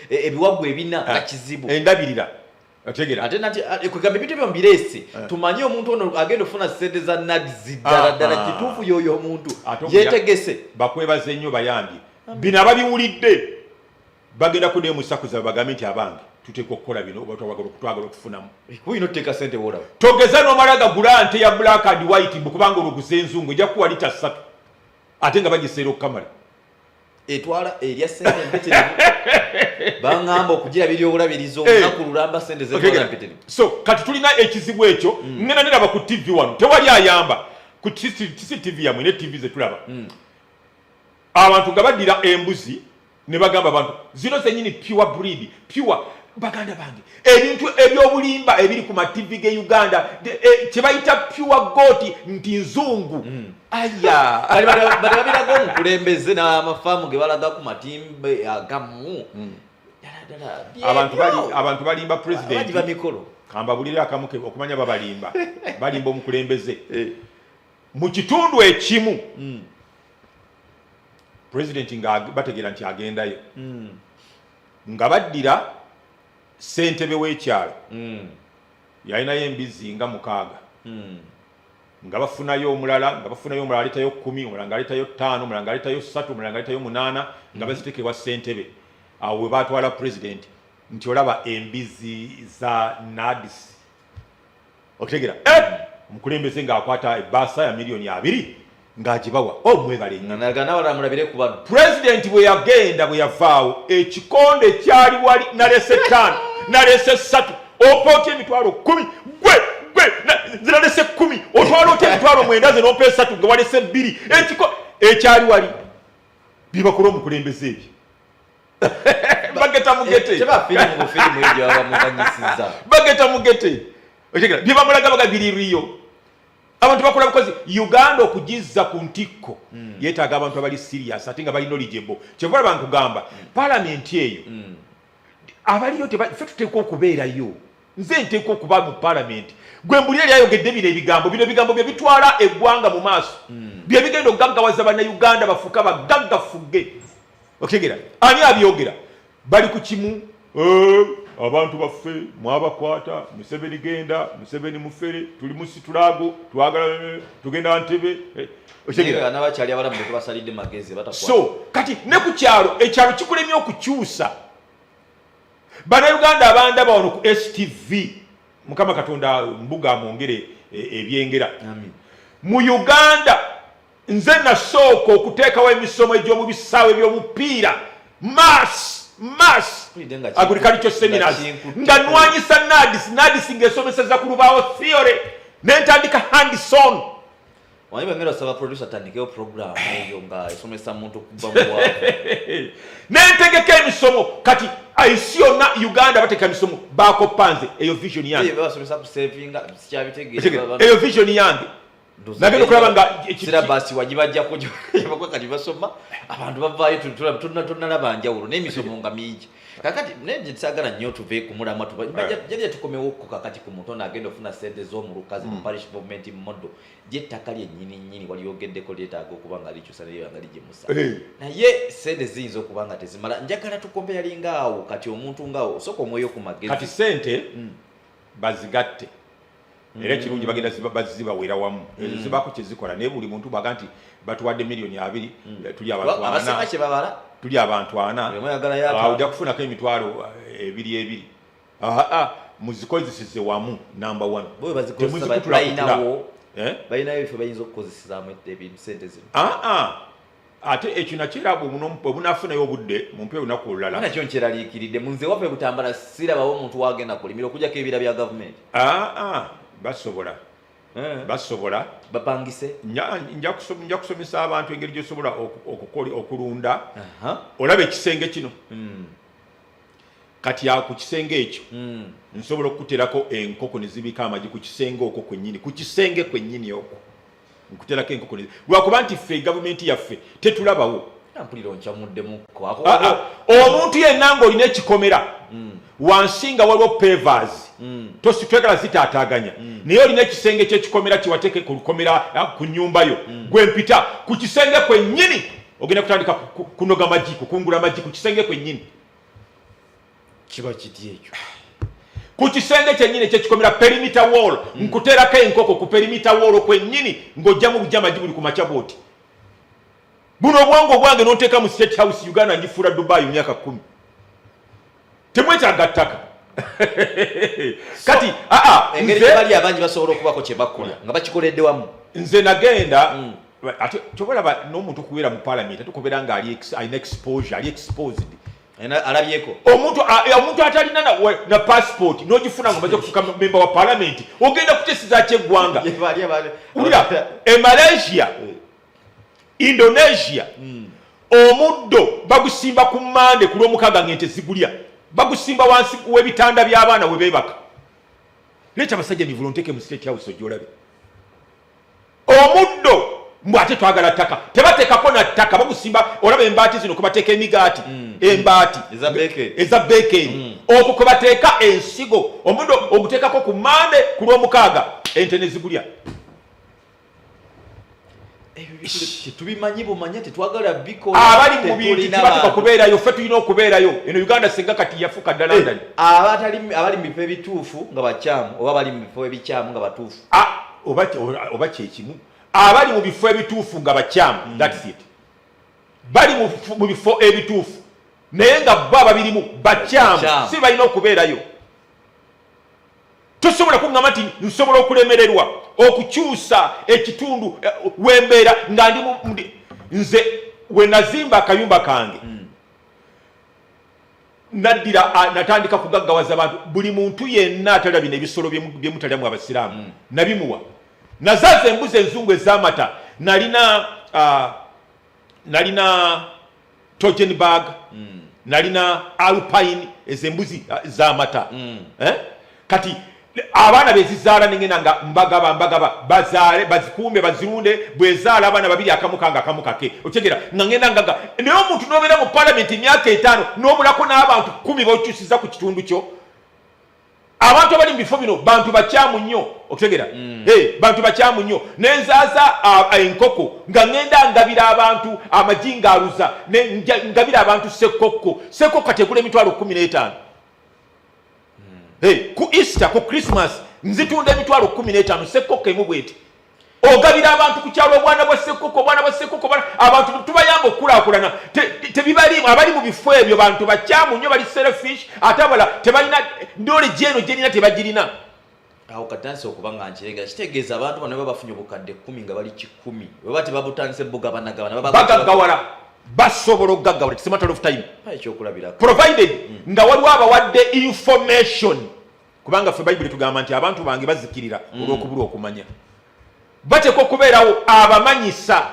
ebiwaggu ebina nga kizibu endabirira ategera ate nati kwegamba ebintu ebyo mbirese tumanye omuntu ono agenda ofuna ssente za nagzi ddala kituufu yoyo omuntu yeetegese bakwebaza ennyo bayambye bino ababiwulidde bagenda kunaye mu sakuza bagambe nti abange tuteekwa okukola bino oba twagala okufunamu kuyina otuteeka ssente woolaba togeza n'omala gagula nte ya black and white mbukubanga oluguza enzungu ejja kuwa lita 3 ate nga bagiseera okukamala etwala erya ssente mpitirivu bangamba okugirabira obulabiriza olunaku lulamba ssente zetwala mpitirivu. So kati tulina ekizibu ekyo ngenda neraba ku TV wano tewali ayamba ku CCTV yamwe ne TV zetulaba abantu nga baddira embuzi ne bagamba abantu zino zennyini pure breed pure baganda bange ebintu ebyobulimba ebiri ku mativi ge Uganda kyebayita pure goat nti nzungu aya balabirago omukulembeze n'amafaamu ge balaga ku matimbe agamu abantu balimba president bamikolo kamba bulira akamuke okumanya babalimba balimba omukulembeze mu kitundu ekimu president nga bategera nti agendayo nga baddira ssentebe w'ekyalo yalinayo embizi nga 6 nga bafunayo omulala aletayo 10 omulala nga aletayo 5 omulala nga aletayo 3 omulala nga aletayo 8 nga baziteekebwa ssentebe awo we baatwala president nti olaba embizi za nadis okutegera omukulembeze ng'akwata ebbaasa ya $2,000,000 ng'agibawa omwebale namulabire ku bano president bwe yagenda bwe yavaawo ekikonde kyali wali nalese 5 nalese 3 opoota emitwalo 10 gwe zinalese 10 otwala oti emitwalo 9 ze nompa 3 nga walese 2 ekyali wali bibakola omukulembeze ebyo bageta mugete bageta mugete bye bamulaga baga biri riyo abantu bakola bukozi Uganda okugizza ku ntikko yeetaaga abantu abali serious ate nga bali knowledgeable kyevala bankugamba parliament eyo abaliyo ffe tuteekwa okubeerayo nze nteekwa okuba mu parliament gwe mbulira lyayogedde bino ebigambo bye bitwala eggwanga mu maaso bye bigenda okugaggawaza bannayuganda bafuuka bagaggafuge okitegeera ani abyogera bali ku kimu abantu baffe mwabakwata Museveni genda Museveni mufere tuli musitulago twagala tugenda Ntebe n'abakyali abalamu tebasalidde magezi batakwata so kati ne ku kyalo ekyalo kikulemye okukyusa bannayuganda abandaba wano ku STV Mukama Katonda mbuga amwongere ebyengera mu Uganda nze nasooka okuteekawo emisomo egy'omu bisaawe by'omupiira mass agricultural seminars nga nwanyisa NADS ng'esomeseza ku lubaawo theory n'entandika hands-on wanyuma ngero saba producer tandikeyo program eyo nga esomesa muntu kuba muwa n'entegeka emisomo kati aisi yonna Uganda bateeka emisomo baako panze eyo vision yange basomesa ku saving sikyabitegeeza eyo vision yange nagenda okulaba nga syllabus wagibajjako kati basoma abantu bavaayo tunalaba njawulo n'emisomo nga mingi kakati nenje tisagala nnyo tuve ku mulamwa jali tukomewoko kakati ku mutono agenda ofuna sente z'omulukazi mu parish government model gyettaka lyennyini wali yogeddeko lyetaaga okuba nga likyusa naye nga ligimusa naye sente ziyinza okuba nga tezimala njagala tukombe yalinga awo kati omuntu ngaawo osooka omwoyo ku magezi kati sente bazigatte era kirungi bagenda bazibawera wamu ezo zibaako kyezikola naye buli muntu baga nti batuwadde miliyoni 2 tuli abantu abasema kyebabala tuli abantu 4 ojja kufunako emitwalo 2 muzikozeseze wamu number 1 balinayo ebifo bayinza okukozesezaamu ebintu sente zino ate ekyo nakyo obunafunayo obudde mumpe olunaku olulala nakyo nkyeraliikiridde munze waffe butambala sirabawo omuntu wagenda kulimira okujjako ebira bya gavumenti basobola bapangise nja kusomesa abantu engeri gyosobola okulunda olaba ekisenge kino kati ku kisenge ekyo nsobola okukuterako enkoko ne zibika amagi ku kisenge okwo kwennyini ku kisenge kwennyini okwo nkuterako enkoko lwakuba nti ffe gavumenti yaffe tetulabawo omuntu yenna ng'olina ekikomera wansi nga waliwo pavers tositwegala zitaataaganya naye olina ekisenge kyekikomera kiwateeke ku lukomera ku nnyumba yo gwe mpita ku kisenge kwennyini ogenda kutandika kunoga magi kukungula magi ku kisenge kwennyini kiba kiti ekyo ku kisenge kyennyini ekyekikomera perimeter wall nkuteerako enkoko ku perimeter wall kwennyini ng'ojjamu bujja magi buli ku makya bwoti buno obwongo bwange n'oteeka mu state house Uganda ngifuula Dubai mu myaka 10 temwetaaga ttaka kati engeri gyebali abangi basobola okubako kye bakola nga bakikoledde wamu nze nagenda ate kyobalaba n'omuntu okubeera mu parliament ate okubeera nga alina exposure ali exposed alabyeko omuntu atalina na passport n'ogifuna nga omaze okufuuka memba wa parliament ogenda kutesiza kyeggwanga ulira Malaysia Indonesia omuddo bagusimba ku mmande ku lw'omukaaga ng'ente zigulya bagusimba wansi w'ebitanda by'abaana we beebaka leeta abasajja mi volonteeke mu state house ogyolabe omuddo mbw ate twagala ttaka tebateekako na ttaka bagusimba olaba embaati zino kwe bateeka emigaati embaati eza beekeri okwo kwe bateeka ensigo omuddo oguteekako ku mmande ku lw'omukaaga ente ne zigulya tubimanyi bumanya tetwagala bikola abali mu bintu tibatuka kubeerayo ffe tulina okubeerayo eno Uganda singa kati yafuuka ddala ndali abali mu bifo ebituufu nga bakyamu oba bali mu bifo ebikyamu nga batuufu oba kyekimu abali mu bifo ebituufu nga bakyamu that's it bali mu bifo ebituufu naye nga bo ababirimu bakyamu si balina okubeerayo tosobola kuŋŋamba nti nsobola okulemererwa okukyusa ekitundu wembeera nga ndi nze we nazimba akayumba kange naddira natandika kugaggawaza abantu buli muntu yenna atalina bino ebisolo byemutalyamu abasiraamu nabimuwa nazaaza embuzi enzungu ez'amata nalina Togenberg nalina Alpine ez'embuzi z'amata kati abaana bezizaala nengenda nga mbagaba bazaale bazikuume bazirunde bwezaala abaana babiri akamu kange akamu kake otegera nga ngenda ngaga naye omuntu nobeera mu palamenti emyaka 5 n'obulako n'abantu 10 bokyusiza ku kitundu kyo abantu abali mu bifo bino bantu bakyamu nnyo otegera bantu bakyamu nnyo nenzaaza enkoko nga ngenda ngabira abantu amajinga aluza ngabira abantu sekokko kategula emitwalo 15 ku Easter ku Christmas nzitunda emitwalo 15 sekokko emu bweti ogabira abantu ku kyalo obwana bwa sekokko abantu tubayamba okulaakulana tebibalimu abali mu bifo ebyo bantu bakyamu nnyo bali selfish ate abala tebalina ndole jeno jenina tebagirina awo katansi okubanga nkirenga kitegeeza abantu bano babafunye obukadde 10 nga bali 10 baba tebabutandise bugabana bagagawala basobola okugaggawala it's a matter of time ekyokulabirako provided nga waliwo abawadde information kubanga ffe bayibuli tugamba nti abantu bange bazikirira olw'okubula okumanya bateekwa okubeerawo abamanyisa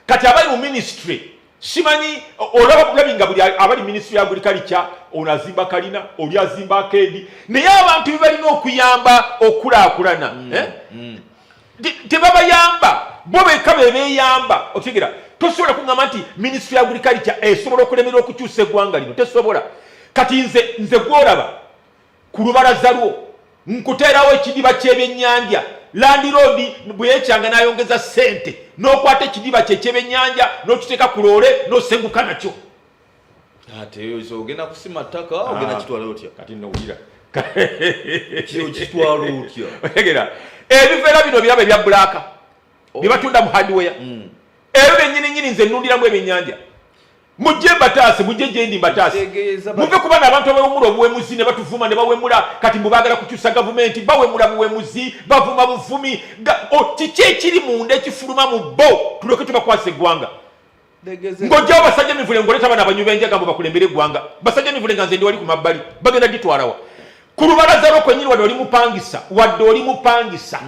kati abali mu ministry simanyi olabinga buli abali ministry ya agriculture ono azimba kalina oli azimba akeedi naye abantu bebalina okuyamba okulaakulana tebabayamba bo beka bebeeyamba otegera tosobola kuŋŋamba nti ministry ya agriculture esobola okulemerera okukyusa eggwanga lino tesobola kati nze gwolaba ku lubalaza lwo nkuteerawo ekidiba ky'ebyennyanja landiroodi bwe yekyanga n'ayongeza ssente n'okwata ekidiba kye ky'ebyennyanja n'okiteeka ku loole n'osenguka nakyo ate ogenda kusima ttaka ogenda kitwala otya kati nowulira kitwala otya otegera ebiveera bino biraba ebya bbulaaka bye batunda mu hardware ebyo bennyininyini nze nnundiramu ebyennyanja mujje bataase mujje gyendi bataase muve kuba n'abantu abawemula obuwemuzi ne batuvuma ne bawemula kati mbubagala kukyusa gavumenti bawemula buwemuzi bavuma buvumi kiki ekiri munda ekifuluma mu bo tuleke tubakwasa eggwanga ng'ojjawo basajja emivule ng'oleeta abaana abanywi b'enjaga mbu bakulembera eggwanga basajja emivule nga nze ndi wali ku mabbali bagenda ditwalawa ku lubalaza lwo kwennyini wadde oli mupangisa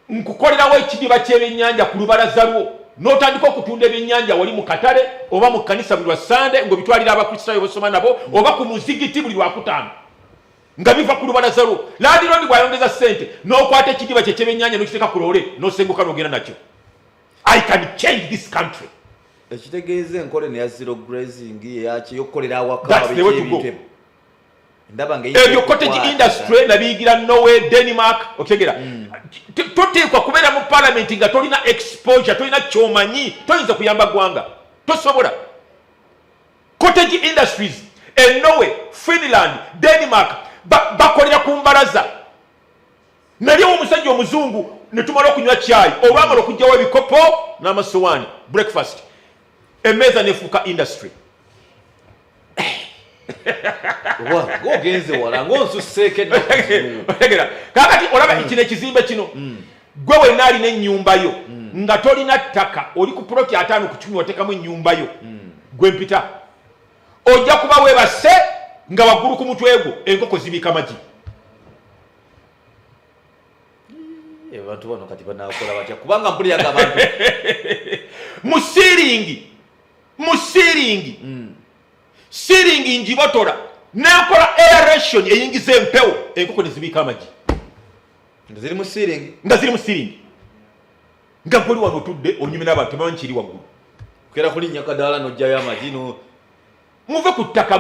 nkukolerawo ekidiba ky'ebyennyanja ku lubalaza lwo n'otandika okutunda ebyennyanja wali mu katale oba mu kkanisa buli lwa Sande ng'obitwalira abakristaayo bosoma nabo oba ku muzigiti buli lwakutaano nga biva ku lubalaza lwo landiroodi bw'ayongeza ssente n'okwata ekidiba kye ky'ebyennyanja n'okiteeka ku loole n'osenguka n'ogenda nakyo. I can change this country. ekitegeeza enkole neya zero grazing yokukolera awaka ebyo cottage industry nabiyigira Norway, Denmark otegera toteekwa kubeera mu parliament nga tolina exposure tolina kyomanyi toyinza kuyamba ggwanga tosobola. Cottage industries Norway, Finland, Denmark bakolera ku mbalaza naliwo omusajja omuzungu ne tumala okunywa caayi olwamala okugjawo ebikopo n'amasowaani breakfast emmeeza nefuuka industry. ogenze wala ng'onsusseeko kakati olaba kino ekizimbe kino gwe wenna alina ennyumba yo nga tolina ttaka oli ku puloti 5 ku 10 oteekamu ennyumba yo gwe mpita ojja kuba weebase nga waggulu ku mutwe gwo enkoko zibiika magi. abantu bano kati banaakola batya kubanga mpuliraga abantu mu siiringi njibotola nekola aeration eyingiza empewo enkoko nezibiika amagi nga ziri mu siiringi nga goli wano otudde onyume n'abantu tebamanyi kiri waggulu kera kulinnya kadaala n'ojjayo amagi muve ku ttaka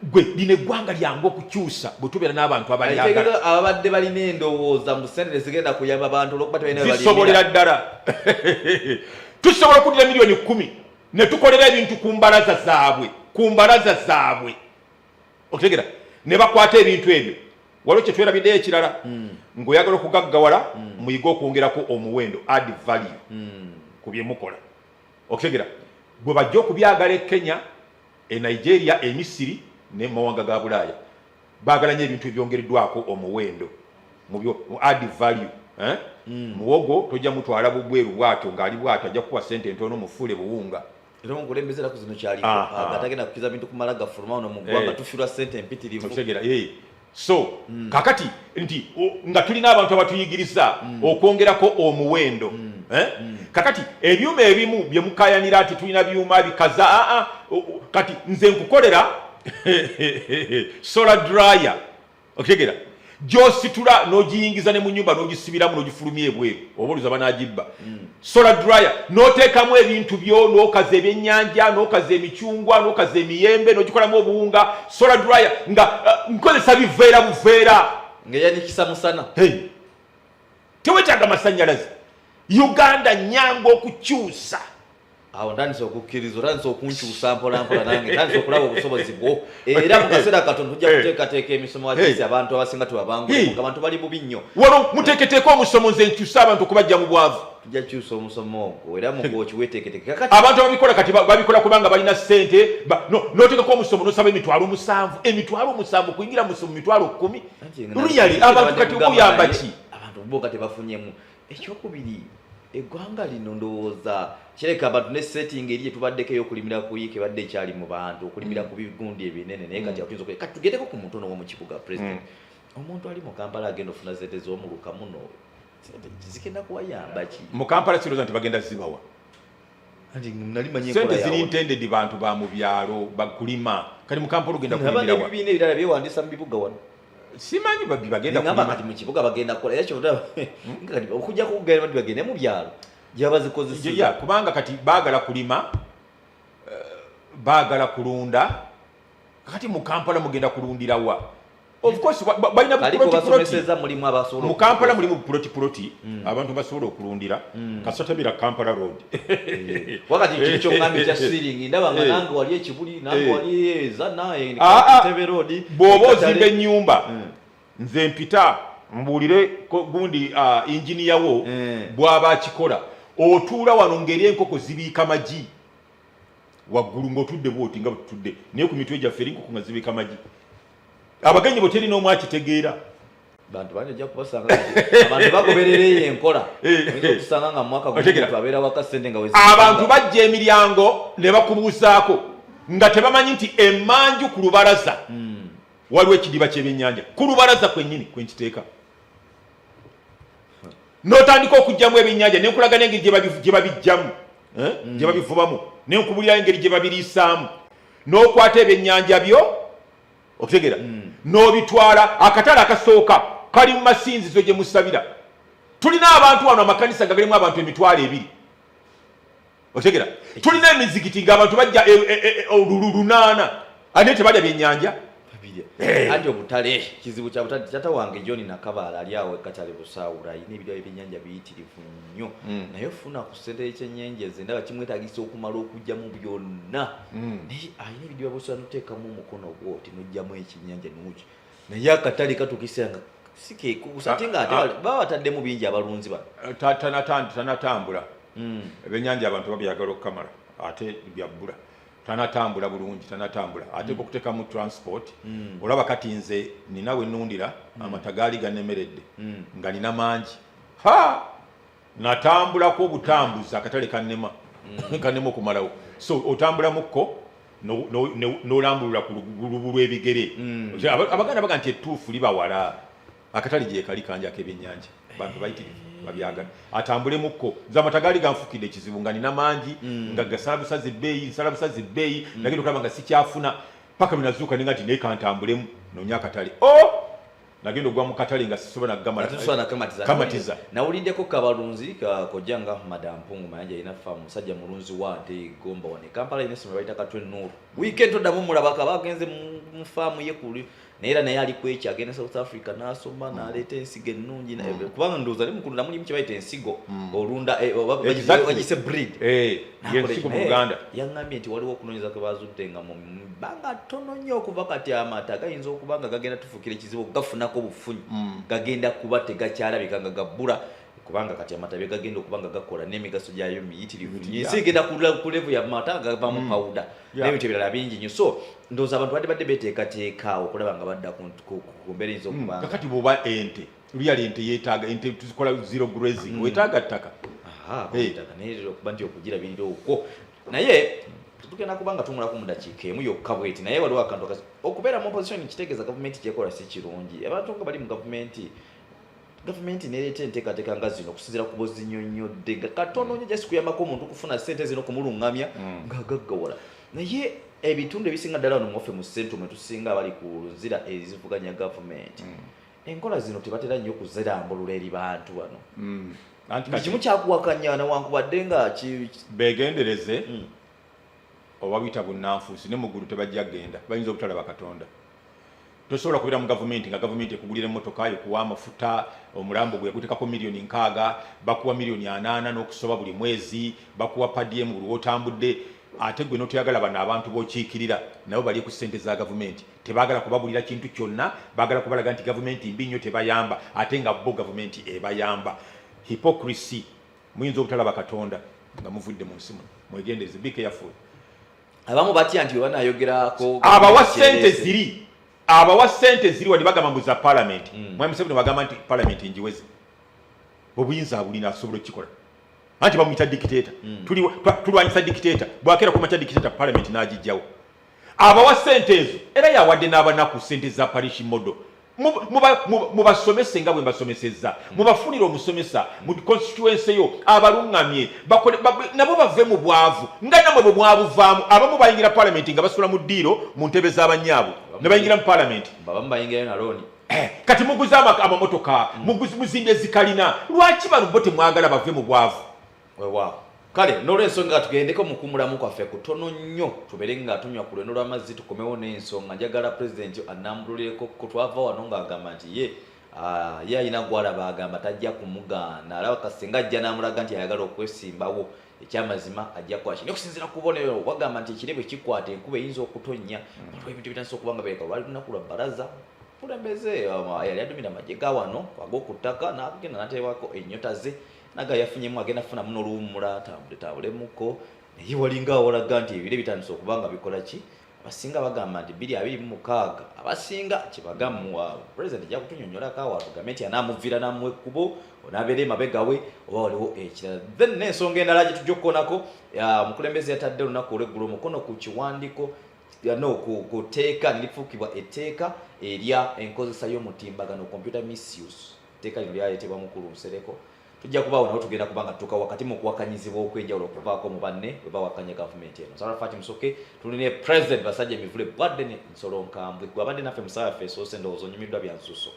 gwe lino eggwanga lyange okukyusa bwe tubeera n'abantu abalyagala ababadde balina endowooza mu sente zigenda kuyamba abantu olwokuba zisobolera ddala tusobola okuddira miliyoni 10 ne tukolera ebintu ku mbalaza zaabwe otegera ne bakwata ebintu ebyo waliwo kye twerabiddeyo ekirala ng'oyagala okugaggawala muyiga okwongerako omuwendo add value ku bye mukola otegera bwe bajja okubyagala e Kenya e Nigeria e Misiri ne mawanga ga Bulaaya baagala nnyo ebintu ebyongereddwako omuwendo mu add value muwogo tojja mutwala bugweru bwatyo ng'ali bwatyo ajja kukuwa ssente entono mufuule buwunga era omukulembeze ku zino kyaliko atagenda kukiza bintu kumala gafuluma ono mu ggwanga tufiirwa ssente empitirivu otegera so kakati nti nga tulina abantu abatuyigiriza okwongerako omuwendo kakati ebyuma ebimu bye mukayanira ati tulina byuma bikaza kati nze nkukolera solar dryer otegera gyositula n'ogiyingiza ne mu nnyumba n'ogisibiramu n'ogifulumya ebweru oba oluza banagibba solar dryer n'oteekamu ebintu byo n'okaza ebyennyanja n'okaza emicungwa n'okaza emiyembe n'ogikolamu obuwunga solar dryer nga nkozesa biveera buveera ng'eyanikisa musana tewetaaga masannyalaze Uganda nyanga okukyusa awo ndandise okukkiriza otandise okunkyusa mpolampola nange ntandise okulaba obusobozi bwo era mu kaseera katono tujja kuteekateeka emisomo wakisi abantu abasinga tubabangule abantu bali bubi nnyo wano muteeketeeka omusomo nze nkyusa abantu okubajja mu bwavu tujja kyusa omusomo ogwo era mugoki weteeketeeke abantu ababikola kati babikola kubanga balina ssente n'oteekako omusomo n'osaba emitwalo 7 kuyingira mu 10,000 luyali abantu kati okuyamba ki abantu bo kati bafunyemu ekyokubiri eggwanga lino ndowooza kireka abantu ne setting eriye tubaddeko ey'okulimira ku yiike badde ekyali mu bantu okulimira ku bigundi ebinene naye kati atuyinza kati tugendeko ku muntu ono w'omu kibuga president omuntu ali mu Kampala agenda ofuna sente z'omuluka muno zigenda kuwayamba ki mu Kampala siroza nti bagenda zibawa sente ziri intended bantu ba mu byalo bakulima kati mu Kampala ogenda kulimirawa ebibiina ebirala byewandisa mu bibuga wano simanyi bagenda kulima kati mu kibuga bagenda kukola era kyota kati okujja kugenda bati bagende mu byalo jabazikozesa kubanga kati baagala kulima baagala kulunda kati mu Kampala mugenda kulundirawa of course balina mu Kampala mulimu puloti abantu basobola okulundira kasotabira Kampala road wakati kicho ngambi kya ceiling ndaba nga nange wali ekibuli nange wali eza naye Tebe road bwoba ozimba ennyumba nze mpita mbulire gundi engineer wo bwaba akikola otuula wano ngeri enkoko zibiika magi waggulu ng'otudde bwoti nga butudde naye ku mitwe gyaffe enkoko nga zibiika magi abagenyi bo teri n'omu akitegeera bantu bajja kubasanga abantu bagoberera enkola tusanga nga mwaka gumuntu abeera waka sente nga abantu bajja emiryango ne bakubuusaako nga tebamanyi nti emmanju ku lubalaza waliwo ekidiba ky'ebyennyanja ku lubalaza kwennyini kwenkiteeka n'otandika okugjamu ebyennyanja ne nkulaga n'engeri gye babijjamu gye babivubamu ne nkubulira engeri gye babiriisaamu n'okwata ebyennyanja byo okutegeera n'obitwala akatale akasooka kali mu masinzizo gye musabira tulina abantu wano amakanisa gagalimu abantu 200 okutegeera tulina emizikiti ng'abantu bajja olulunana ate tebalya byennyanja andi obutale kizibu kya butale tata wange John Nakabaala ali awo ekatale Busaawula ayina ebirabo ebyennyanja biyitirivu nnyo naye funa ku ssente ekyennyanja ndaba kimwetaagisa okumala okujjamu byonna naye ayina ebirabo Busaawula noteekamu omukono gwo oti nojjamu ekyennyanja nuki naye akatale katukisanga sikeekuusa ate nga baba bataddemu bingi abalunzi bano tanatambula ebyennyanja abantu babyagala okukamala ate byabbula tanatambula bulungi tanatambula ate okuteka mu transport olaba kati nze nina we nundira amatagali ganemeredde nga nina mangi natambula ko obutambuza akatale kanema kanema okumalawo so otambula mukko n'olambulula ku lubu lw'ebigere abaganda baga nti ettuufu libawala akatale gye kali kanjako ebyennyanja bantu bayitirivu babyagala atambule mukko z'amatagali ganfukidde ekizibu nga nina mangi nga gasalabusaze ebbeeyi nagenda okulaba nga sikyafuna paka binazuuka ninga nti naye kantambulemu noonya akatale nagenda ogwa mu katale nga sisobola nakamatiza nawuliddeko kabalunzi kakojjanga Madam Mpungu Mayanja alina faamu musajja mulunzi wa nte Gomba wane Kampala ine essomero bayita Katwe Nuuru weekend toddamu mulabaka bagenze mu faamu ye kuli naye ali kwekyo agenda South Africa n'asoma n'aleeta ensigo ennungi kubanga ndowooza ne mukulunda mulimu kye bayita ensigo olunda bagise breed yensigo mu Uganda yaŋŋambye nti waliwo okunoonyeza kwe bazudde nga mu bbanga ttono nnyo okuva kati amata gayinza okuba nga gagenda tufuukira ekizibu gafunako obufunyi gagenda kuba tegakyalabika nga gabbula kubanga kati amata byegagenda okuba nga gakola n'emigaso gyayo miyitirivu ensi egenda ku level ya mata gavamu pawuda n'ebintu ebirala bingi nnyo so ndowooza abantu badde beteekateeka okulaba nga badda ku mbeera eyinza okubanga kakati bw'oba ente luyali ente yeetaaga ente tuzikola zero grazing weetaaga ttaka ettaka naye okuba nti okugirabirira okwo naye tugenda kubanga tumulako mu dakiika emu yokka bweti naye waliwo akantu okubeera mu opposition kitegeeza gavumenti kyekola si kirungi abantu nga bali mu gavumenti nereeta enteekateeka nga zino okusinziira ku bozinyonyodde nga katono nnyo jasi kuyambako omuntu okufuna ssente zino kumulungamya ng'agaggawala naye ebitundu ebisinga ddala wano mwaffe mu Central mwe tusinga abali ku nzira ezivuganya gavumenti enkola zino tebatera nnyo kuzerambulula eri bantu bano anti kimu kyakuwakanya newankubadde nga begendereze oba bita bunnanfuusi ne muggulu tebajja kgenda bayinza obutalaba Katonda. Tosobola kubeera mu gavumenti nga gavumenti ekugulira emmotoka ekuwa amafuta omulambo gwe yagutekako milioni 6 bakuwa milioni 8 n'okusoba buli mwezi bakuwa padiem buli wotambudde ate gwe notoyagala bano abantu bokiikirira nabo bali ku ssente za gavumenti tebaagala kubagulira kintu kyonna baagala kubalaga nti gavumenti mbi nnyo tebayamba ate nga bo gavumenti ebayamba. Hypocrisy muyinza obutalaba Katonda nga muvudde mu nsi muno mwegendeze be careful. Abamu batya nti banayogerako abawa ssente ziri wali bagamba mbuza parliament mwami Museveni bagamba nti parliament njiweze obuyinza bulina asobola okukikola anti bamuyita dictator tulwanyisa dictator bwakera kumacha dictator parliament n'agijjawo abawa ssente ezo era yawadde n'abanaku ssente za parish model mubasomese nga bwe mbasomesezza mubafunire omusomesa mu constituency yo abalungamye nabo bave mu bwavu nga namwe bwe mwabuvaamu abamu bayingira parliament nga basula mu ddiiro mu ntebe z'abanyaabu ne bayingira mu parliament kati muguza amamotoka muzimbe zikalina lwaki bano bo temwagala bave mu bwavu kale n'olw'ensonga tugendeko mu kumulamu kwaffe kutono nnyo tubeere nga tunywa ku lweno lw'amazzi tukomewo n'ensonga njagala pulezidenti annambululireko kutwava wano ng'agamba nti ye alina gwalaba agamba tajja kumugaana alaba kasenga ajja n'amulaga nti ayagala okwesimbawo ekyamazima ajja kwaki n'okusinziira ku bubonero bagamba nti ekire bwe kikwata enkuba eyinza okutonnya waliwo ebintu bitandise okuba nga beereka lwali lunaku lwa bbalaza kulembeze yali adumira amagye ga wano ag'oku ttaka n'agenda n'ateebako ennyota ze naga yafunyemu agenda funa muno luwumula tambule naye walinga awolaga nti ebire bitandise okuba nga bikola ki abasinga bagamba nti 226 abasinga kibagamuwa pulezidenti ajja kutunyonyolako awo atugambe nti anaamuvira namuwa ekkubo onaabeera emabegawe oba waliwo ekirala. Then n'ensonga endala gye tujja okukoonako omukulembeze yatadde olunaku olw'eggulu omukono ku kiwandiko ku tteeka nilifuukibwa etteeka erya enkozesa y'omutimbagano computer misuse. Etteeka lino lyaleetebwa mukulu Nsereko. Tujja kubaawo nawo tugenda kuba nga tutuuka wakati mu kuwakanyizibwa okw'enjawulo okuvaako mu banne bwe bawakanya gavumenti eno. Sarah Fatima Musoke tulina President Basajja Emivule Bwadde ne Nsolo Nkambwe. Gwe abadde naffe mu ssaawa yaffe esoose ndowooza onyumiddwa bya nsuso.